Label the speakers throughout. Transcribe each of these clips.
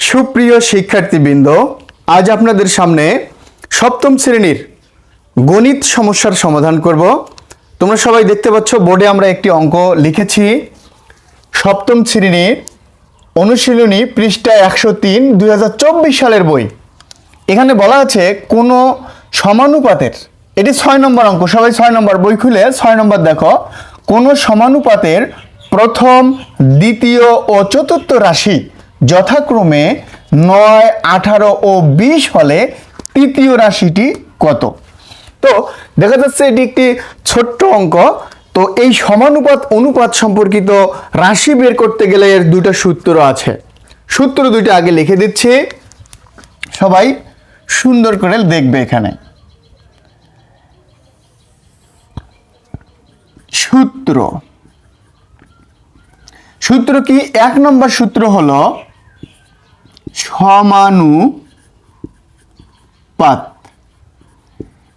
Speaker 1: সুপ্রিয় শিক্ষার্থীবৃন্দ, আজ আপনাদের সামনে সপ্তম শ্রেণীর গণিত সমস্যার সমাধান করব। তোমরা সবাই দেখতে পাচ্ছ বোর্ডে আমরা একটি অঙ্ক লিখেছি। সপ্তম শ্রেণীর অনুশীলনী পৃষ্ঠা 103 2024 সালের বই। এখানে বলা আছে কোনো সমানুপাতের, এটি 6 নম্বর অঙ্ক। সবাই 6 নম্বর বই খুলে 6 নম্বর দেখো। কোনো সমানুপাতের প্রথম, দ্বিতীয় ও চতুর্থ রাশি যথাক্রমে 9, 18 ও 20 হলে তৃতীয় রাশিটি কত? তো দেখা যাচ্ছে এটি একটি ছোট্ট অঙ্ক। তো এই সমানুপাত অনুপাত সম্পর্কিত রাশি বের করতে গেলে এর দুটো সূত্র আছে। সূত্র দুইটা আগে লিখে দিচ্ছি, সবাই সুন্দর করে দেখবে। এখানে সূত্র কি? 1 নম্বর সূত্র হলো সমানুপাত।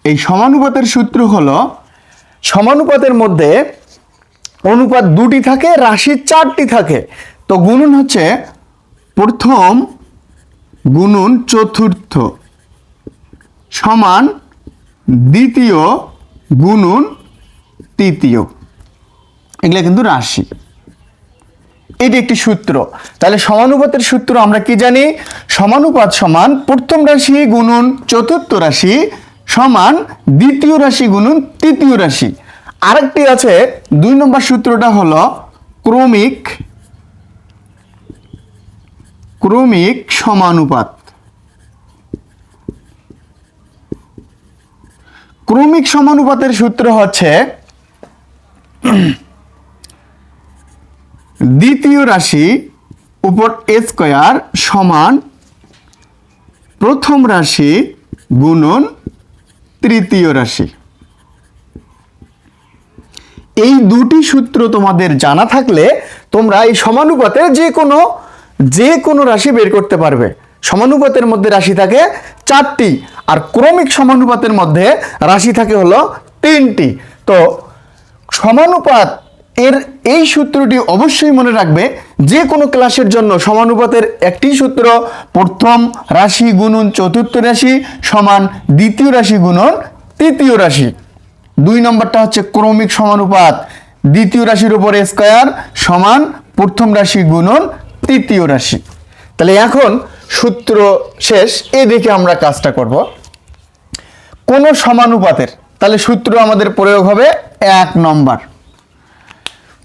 Speaker 1: এই সমানুপাতের সূত্র হলো, সমানুপাতের মধ্যে অনুপাত দুটি থাকে, রাশি 4টি থাকে। তো গুণন হচ্ছে প্রথম গুণন চতুর্থ সমান দ্বিতীয় গুণন তৃতীয়। এগুলো কিন্তু রাশি। এটি একটি সূত্র। তাহলে সমানুপাতের সূত্র আমরা কি জানি? সমানুপাত সমান প্রথম রাশি গুণন চতুর্থ রাশি সমান দ্বিতীয় রাশি গুণন তৃতীয় রাশি। আরেকটি আছে 2 নম্বর সূত্রটা হলো ক্রমিক সমানুপাত। ক্রমিক সমানুপাতের সূত্র হচ্ছে দ্বিতীয় রাশি উপর a স্কয়ার সমান প্রথম রাশি গুণন তৃতীয় রাশি। এই দুটি সূত্র তোমাদের জানা থাকলে তোমরা এই সমানুপাতের যে কোনো রাশি বের করতে পারবে। সমানুপাতের মধ্যে রাশি থাকে 4টি, আর ক্রমিক সমানুপাতের মধ্যে রাশি থাকে হলো 3টি। তো সমানুপাত এর এই সূত্রটি অবশ্যই মনে রাখবে। যে কোনো ক্লাসের জন্য সমানুপাতের একটি সূত্র, প্রথম রাশি গুণন চতুর্থ রাশি সমান দ্বিতীয় রাশি গুণন তৃতীয় রাশি। 2 নম্বরটা হচ্ছে ক্রমিক সমানুপাত, দ্বিতীয় রাশির উপর a স্কয়ার সমান প্রথম রাশি গুণন তৃতীয় রাশি। তাহলে এখন সূত্র শেষ, এদিকে আমরা কাজটা করব। কোন সমানুপাতের, তাহলে সূত্র আমাদের প্রয়োগ হবে 1 নম্বর।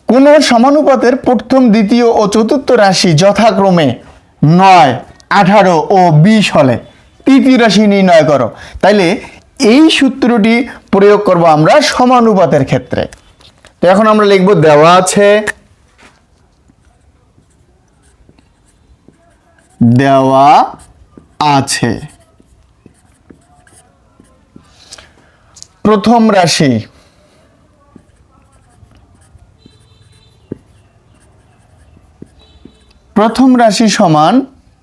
Speaker 1: কোন সমানুপাতের প্রথম, দ্বিতীয় ও চতুর্থ রাশি যথাক্রমে 9, 18 ও 20 হলে তৃতীয় রাশি নির্ণয় করো। তাইলে এই সূত্রটি প্রয়োগ করব আমরা সমানুপাতের ক্ষেত্রে। তো এখন আমরা লিখব, দেওয়া আছে প্রথম রাশি সমান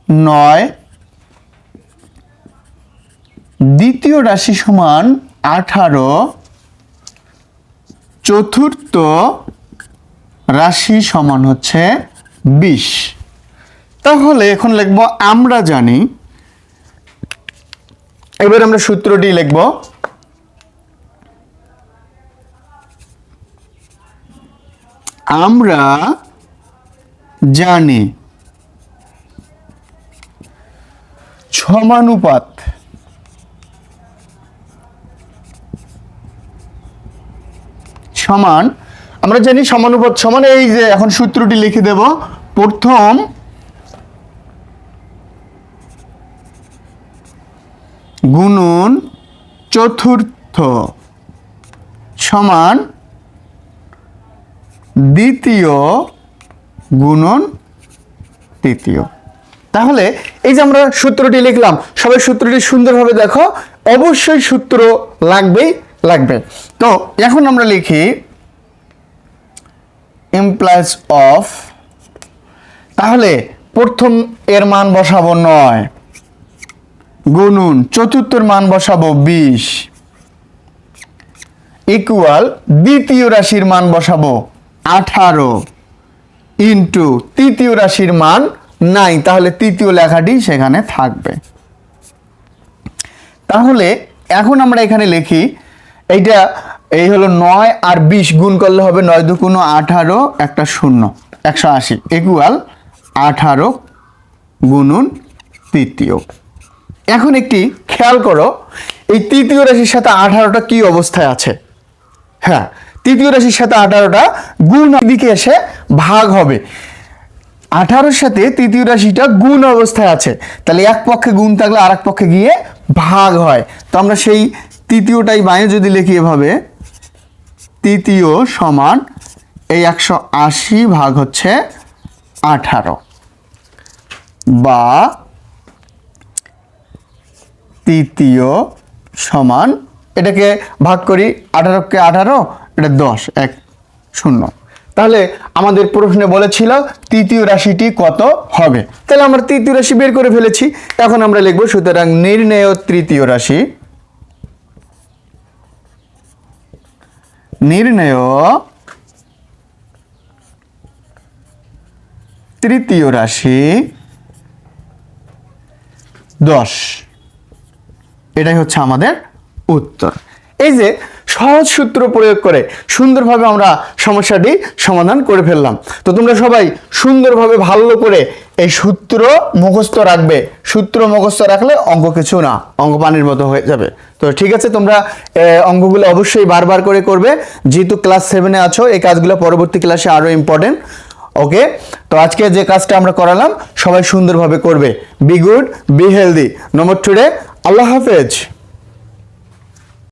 Speaker 1: 9, দ্বিতীয় রাশি সমান 18, চতুর্থ রাশি সমান হচ্ছে 20। তাহলে এখন লিখব, আমরা জানি, এবার আমরা সূত্রটি লিখব। আমরা জানি সমানুপাত সমান, আমরা জানি সমানুপাত সমান, এই যে এখন সূত্রটি লিখে দেব, প্রথম গুণন চতুর্থ সমান দ্বিতীয় গুণন তৃতীয়। তাহলে এই যে আমরা সূত্রটি লিখলাম, সবাই সূত্রটি সুন্দরভাবে দেখো। অবশ্যই সূত্র লাগবে। তো এখন আমরা লিখি ইমপ্লাইজ অফ। তাহলে প্রথম এর মান বসাবো 9, গুণন চতুর্থের মান বসাবো 20, ইকুয়াল দ্বিতীয় রাশির মান বসাবো 18 ইন্টু তৃতীয় রাশির মান নাই, তাহলে তৃতীয় লেখাটি সেখানে থাকবে। তাহলে এখন আমরা এখানে লিখি, এইটা এই হলো 9 আর 20 গুণ করলে হবে 9 দুগুণ 18 একটা 0 180 ইকুয়াল 18 গুণন তৃতীয়। এখন একটি খেয়াল করো, এই তৃতীয় রাশির সাথে 18টা কি অবস্থায় আছে? হ্যাঁ, তৃতীয় রাশির সাথে 18টা গুণ দিকে এসে ভাগ হবে। 18-র সাথে তৃতীয় রাশিটা গুণ অবস্থায় আছে, তাহলে এক পক্ষে গুণ থাকলে আর এক পক্ষে গিয়ে ভাগ হয়। তো আমরা সেই তৃতীয়টাই বাঁয়ে যদি লিখি এভাবে, তৃতীয় সমান এই 180 ভাগ হচ্ছে 18, বা তৃতীয় সমান, এটাকে ভাগ করি 18কে 18, এটা 10 1 0। তাহলে আমাদের প্রশ্নে বলেছিল তৃতীয় রাশিটি কত হবে, তাহলে আমরা তৃতীয় রাশি বের করে ফেলেছি। এখন আমরা লিখব, সুতরাং নির্ণেয় তৃতীয় রাশি, নির্ণেয় তৃতীয় রাশি 10, এটাই হচ্ছে আমাদের উত্তর। এই যে সহজ সূত্র প্রয়োগ করে সুন্দরভাবে আমরা সমস্যাটি সমাধান করে ফেললাম। তো তোমরা সবাই সুন্দরভাবে ভালো করে এই সূত্র মুখস্থ রাখবে। সূত্র মুখস্থ রাখলে অঙ্ক কিছু না, অঙ্ক পানির মতো হয়ে যাবে। তো ঠিক আছে, তোমরা অঙ্কগুলো অবশ্যই বারবার করে করবে, যেহেতু ক্লাস 7-এ আছো। এই কাজগুলো পরবর্তী ক্লাসে আরও ইম্পর্টেন্ট। ওকে, তো আজকে যে কাজটা আমরা করালাম সবাই সুন্দরভাবে করবে। Be good, be healthy. No more today. আল্লাহ হাফেজ।